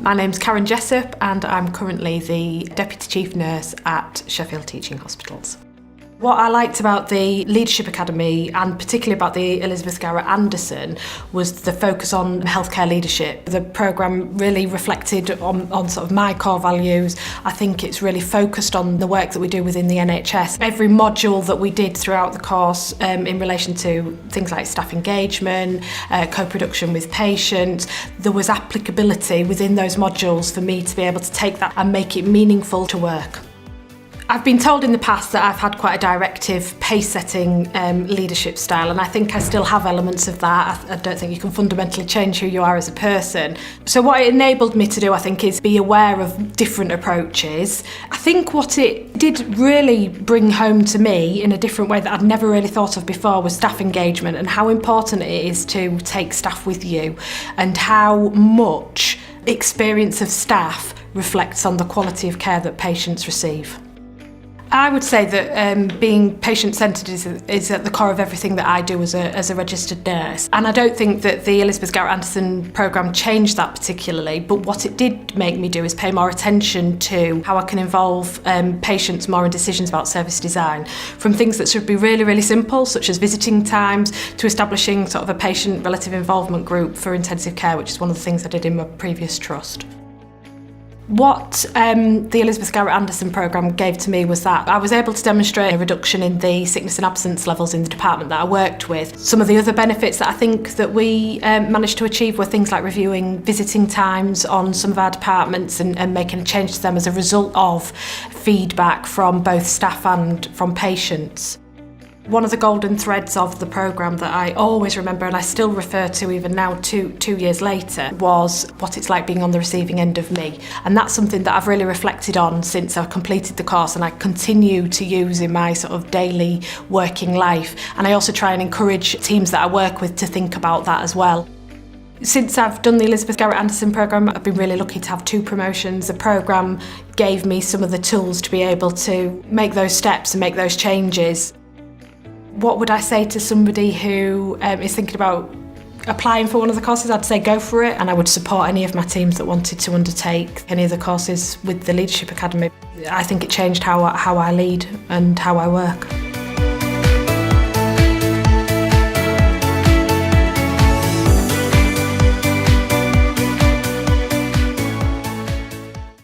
My name's Karen Jessop and I'm currently the Deputy Chief Nurse at Sheffield Teaching Hospitals. What I liked about the Leadership Academy, and particularly about the Elizabeth Garrett Anderson, was the focus on healthcare leadership. The programme really reflected on sort of my core values. I think it's really focused on the work that we do within the NHS. Every module that we did throughout the course in relation to things like staff engagement, co-production with patients, there was applicability within those modules for me to be able to take that and make it meaningful to work. I've been told in the past that I've had quite a directive, pace-setting leadership style, and I think I still have elements of that. I don't think you can fundamentally change who you are as a person. So what it enabled me to do, I think, is be aware of different approaches. I think what it did really bring home to me in a different way that I'd never really thought of before was staff engagement, and how important it is to take staff with you, and how much experience of staff reflects on the quality of care that patients receive. I would say that being patient-centred is at the core of everything that I do as a registered nurse. And I don't think that the Elizabeth Garrett Anderson programme changed that particularly, but what it did make me do is pay more attention to how I can involve patients more in decisions about service design, from things that should be really, really simple, such as visiting times, to establishing sort of a patient relative involvement group for intensive care, which is one of the things I did in my previous trust. What the Elizabeth Garrett Anderson programme gave to me was that I was able to demonstrate a reduction in the sickness and absence levels in the department that I worked with. Some of the other benefits that I think that we managed to achieve were things like reviewing visiting times on some of our departments and making a change to them as a result of feedback from both staff and from patients. One of the golden threads of the programme that I always remember, and I still refer to even now, two years later, was what it's like being on the receiving end of me. And that's something that I've really reflected on since I've completed the course, and I continue to use in my sort of daily working life. And I also try and encourage teams that I work with to think about that as well. Since I've done the Elizabeth Garrett Anderson programme, I've been really lucky to have 2 promotions. The programme gave me some of the tools to be able to make those steps and make those changes. What would I say to somebody who is thinking about applying for one of the courses? I'd say go for it, and I would support any of my teams that wanted to undertake any of the courses with the Leadership Academy. I think it changed how I lead and how I work.